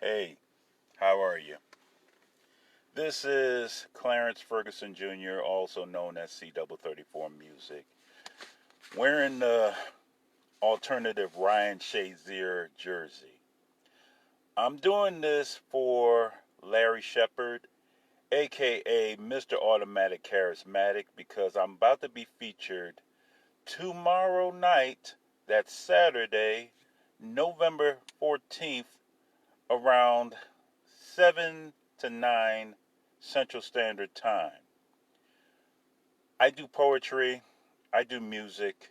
Hey, how are you? This is Clarence Ferguson Jr., also known as cdiuble34 Music, wearing the alternative Ryan Shazier jersey. I'm doing this for Larry Shepard, aka Mr. Automatic Charismatic, because I'm about to be featured tomorrow night, that's Saturday, November 14th, around 7 to 9 Central Standard Time. I do poetry, I do music,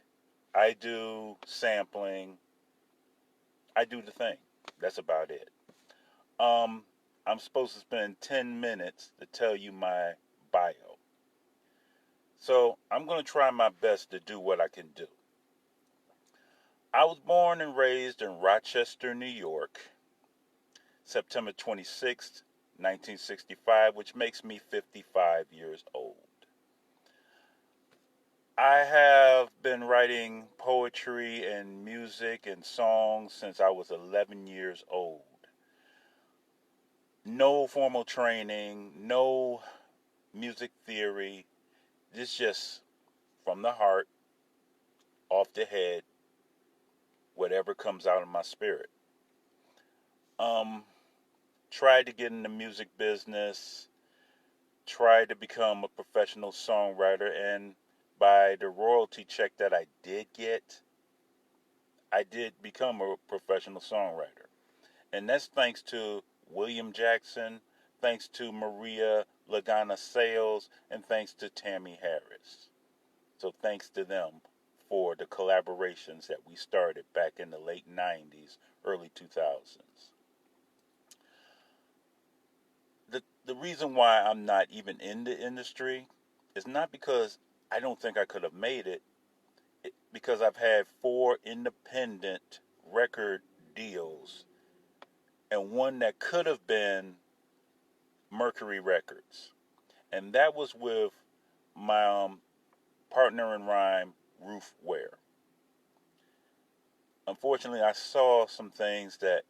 I do sampling, I do the thing. That's about it. Um, I'm supposed to spend 10 minutes to tell you my bio. So I'm going to try my best to do what I can do. I was born and raised in Rochester, New York, September 26th, 1965, which makes me 55 years old. I have been writing poetry and music and songs since I was 11 years old. No formal training, no music theory. This just from the heart, off the head, whatever comes out of my spirit. Um, Tried to get in the music business, tried to become a professional songwriter, and by the royalty check that I did get, I did become a professional songwriter. And that's thanks to William Jackson, thanks to Maria Lagana Sales, and thanks to Tammy Harris. So thanks to them for the collaborations that we started back in the late 90s, early 2000s. The reason why I'm not even in the industry is not because I don't think I could have made it, because I've had 4 independent record deals and one that could have been Mercury Records. And that was with my partner in rhyme, Ruth Ware. Unfortunately, I saw some things that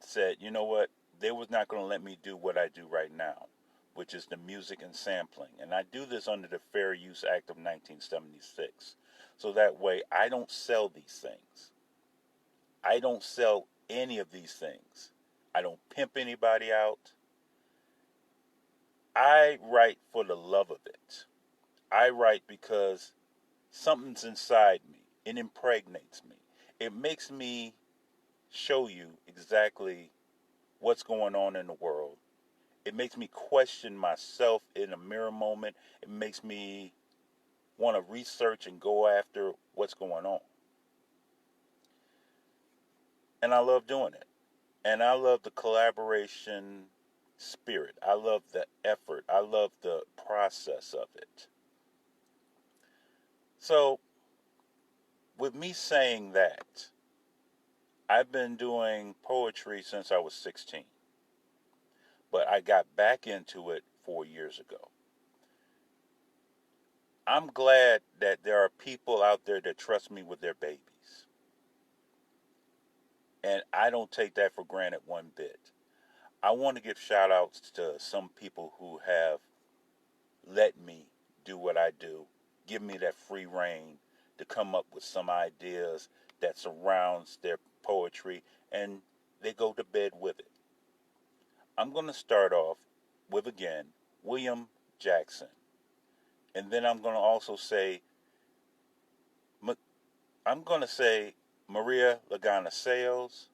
said, you know what, they was not going to let me do what I do right now, which is the music and sampling. And I do this under the Fair Use Act of 1976. So that way I don't sell these things. I don't sell any of these things. I don't pimp anybody out. I write for the love of it. I write because something's inside me. It impregnates me. It makes me show you exactly what's going on in the world. It makes me question myself in a mirror moment. It makes me want to research and go after what's going on. And I love doing it. And I love the collaboration spirit. I love the effort. I love the process of it. So, with me saying that, I've been doing poetry since I was 16, but I got back into it 4 years ago. I'm glad that there are people out there that trust me with their babies. And I don't take that for granted one bit. I want to give shout outs to some people who have let me do what I do, give me that free reign to come up with some ideas that surrounds their poetry, and they go to bed with it. I'm going to start off with, again, William Jackson. And then I'm going to also say, I'm going to say Maria Lagana Sales.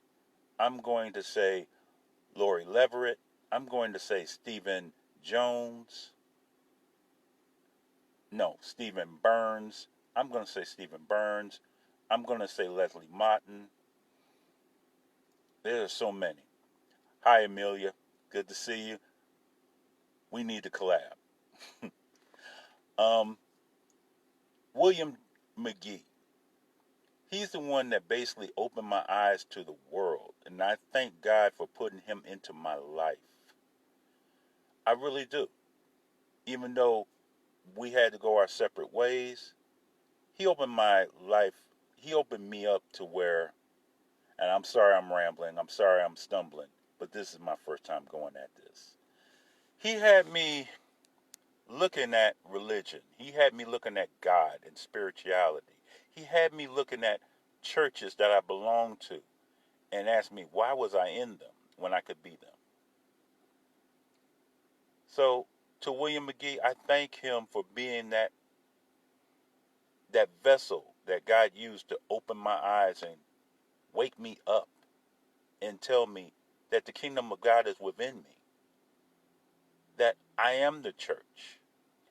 I'm going to say Lori Leverett. I'm going to say Stephen Jones. No, Stephen Burns. I'm going to say Stephen Burns. I'm going to say Leslie Martin. There are so many. Hi, Amelia. Good to see you. We need to collab. um, William McGee. He's the one that basically opened my eyes to the world, and I thank God for putting him into my life. I really do. Even though we had to go our separate ways, he opened my life. He opened me up to where And I'm sorry I'm rambling. I'm sorry I'm stumbling. But this is my first time going at this. He had me looking at religion. He had me looking at God and spirituality. He had me looking at churches that I belonged to and asked me why was I in them when I could be them. So to William McGee, I thank him for being that vessel that God used to open my eyes and wake me up and tell me that the kingdom of God is within me, that I am the church.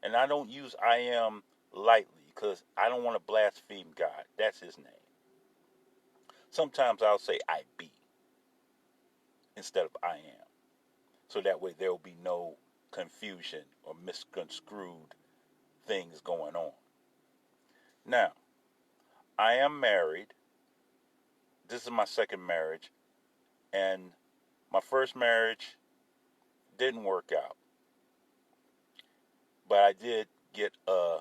And I don't use I am lightly because I don't want to blaspheme God. That's his name. Sometimes I'll say I be instead of I am. So that way there will be no confusion or misconstrued things going on. Now, I am married. This is my second marriage. And my first marriage didn't work out. But I did get a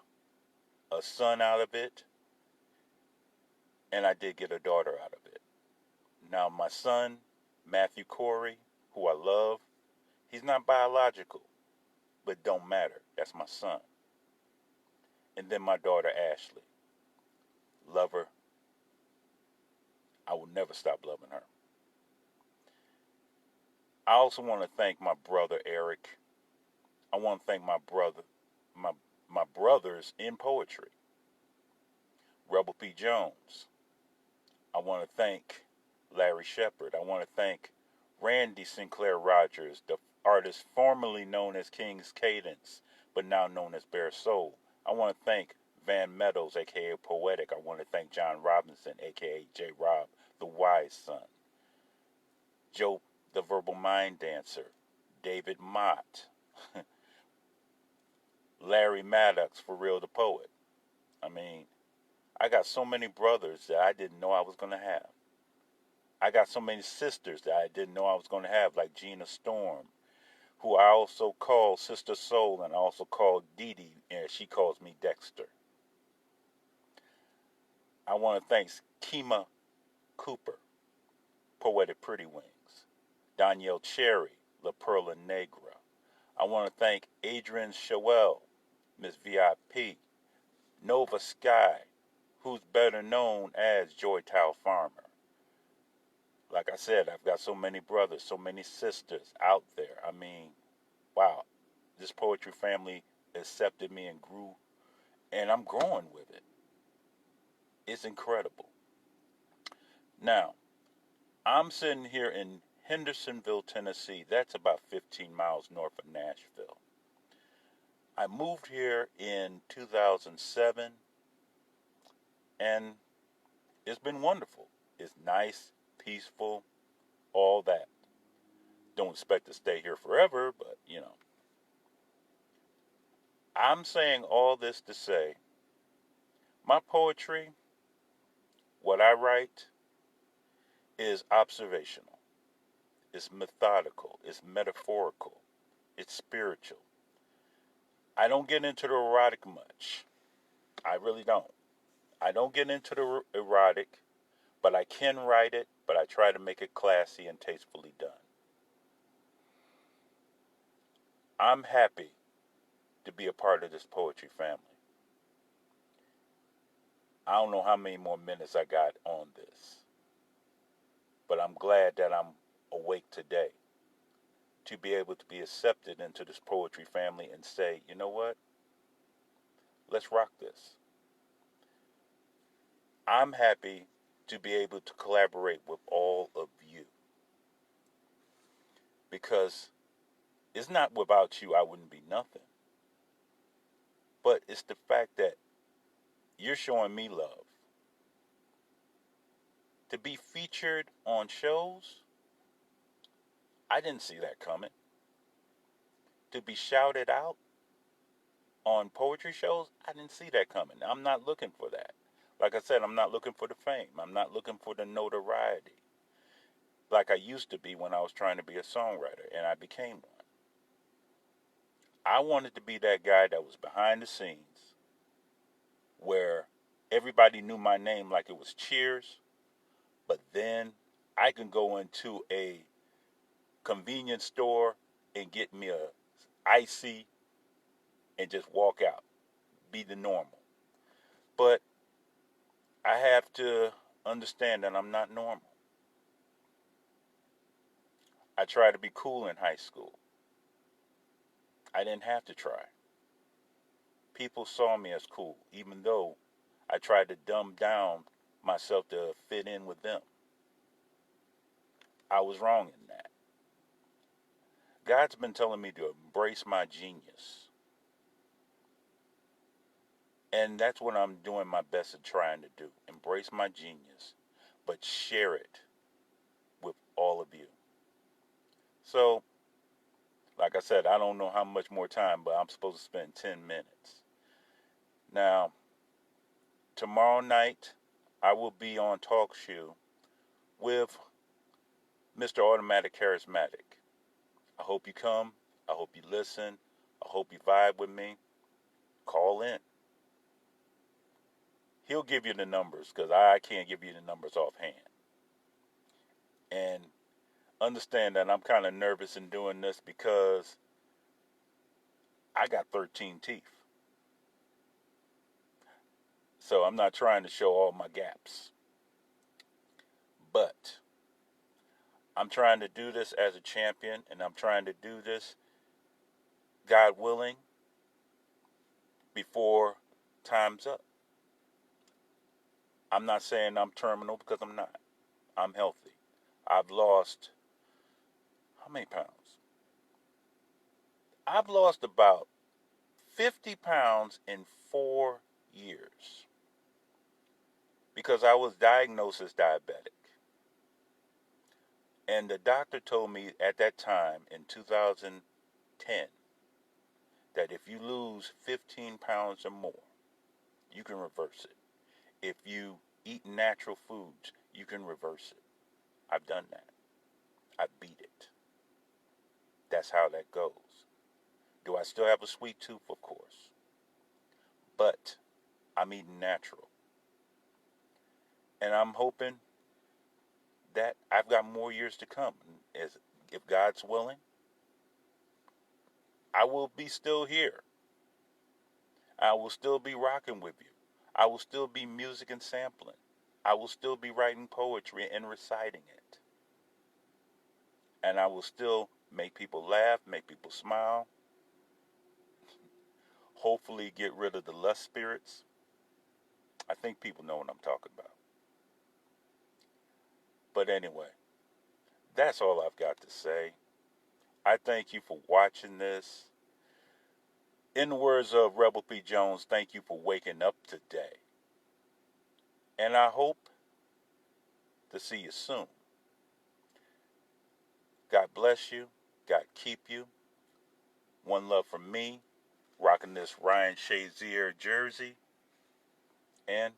son out of it. And I did get a daughter out of it. Now, my son, Matthew Corey, who I love, he's not biological, but don't matter. That's my son. And then my daughter, Ashley. Love her. I will never stop loving her. I also want to thank my brother, Eric. I want to thank my brothers in poetry. Rebel P. Jones. I want to thank Larry Shepard. I want to thank Randy Sinclair Rogers, the artist formerly known as King's Cadence, but now known as Bare Soul. I want to thank Van Meadows, a.k.a. Poetic. I want to thank John Robinson, a.k.a. J. Rob, the Wise Son. Joe, the Verbal Mind Dancer. David Mott. Larry Maddox, for real, the poet. I mean, I got so many brothers that I didn't know I was going to have. I got so many sisters that I didn't know I was going to have, like Gina Storm, who I also call Sister Soul, and I also call Dee Dee, and she calls me Dexter. I want to thank Kima Cooper, Poetic Pretty Wings, Danielle Cherry, La Perla Negra. I want to thank Adrienne Shawell, Miss VIP, Nova Sky, who's better known as Joy Tao Farmer. Like I said, I've got so many brothers, so many sisters out there. I mean, wow, this poetry family accepted me and grew, and I'm growing with it. It's incredible. Now, I'm sitting here in Hendersonville, Tennessee. That's about 15 miles north of Nashville. I moved here in 2007, and it's been wonderful. It's nice, peaceful, all that. Don't expect to stay here forever, but you know. I'm saying all this to say, my poetry, what I write, is observational. It's methodical. It's metaphorical. It's spiritual. I don't get into the erotic much. I really don't. I don't get into the erotic, but I can write it, but I try to make it classy and tastefully done. I'm happy to be a part of this poetry family. I don't know how many more minutes I got on this, but I'm glad that I'm awake today to be able to be accepted into this poetry family and say, you know what? Let's rock this. I'm happy to be able to collaborate with all of you, because it's not without you I wouldn't be nothing, but it's the fact that you're showing me love. To be featured on shows, I didn't see that coming. To be shouted out on poetry shows, I didn't see that coming. I'm not looking for that. Like I said, I'm not looking for the fame. I'm not looking for the notoriety like I used to be when I was trying to be a songwriter, and I became one. I wanted to be that guy that was behind the scenes where everybody knew my name like it was Cheers, but then I can go into a convenience store and get me a icy and just walk out, be the normal. But I have to understand that I'm not normal. I tried to be cool in high school. I didn't have to try. People saw me as cool, even though I tried to dumb down myself to fit in with them. I was wrong in that. God's been telling me to embrace my genius. And that's what I'm doing my best at trying to do. Embrace my genius, but share it with all of you. So, like I said, I don't know how much more time, but I'm supposed to spend 10 minutes. Now, tomorrow night, I will be on Talk Show with Mr. Automatic Charismatic. I hope you come. I hope you listen. I hope you vibe with me. Call in. He'll give you the numbers because I can't give you the numbers offhand. And understand that I'm kind of nervous in doing this because I got 13 teeth. So I'm not trying to show all my gaps. But I'm trying to do this as a champion, and I'm trying to do this, God willing, before time's up. I'm not saying I'm terminal because I'm not. I'm healthy. I've lost, how many pounds? I've lost about 50 pounds in 4 years because I was diagnosed as diabetic. And the doctor told me at that time in 2010 that if you lose 15 pounds or more, you can reverse it. If you eat natural foods, you can reverse it. I've done that. I beat it. That's how that goes. Do I still have a sweet tooth? Of course. But I'm eating natural. And I'm hoping that I've got more years to come. If God's willing, I will be still here. I will still be rocking with you. I will still be music and sampling. I will still be writing poetry and reciting it. And I will still make people laugh, make people smile. Hopefully get rid of the lust spirits. I think people know what I'm talking about. But anyway, that's all I've got to say. I thank you for watching this. In the words of Rebel P. Jones, thank you for waking up today. And I hope to see you soon. God bless you. God keep you. One love from me, rocking this Ryan Shazier jersey. And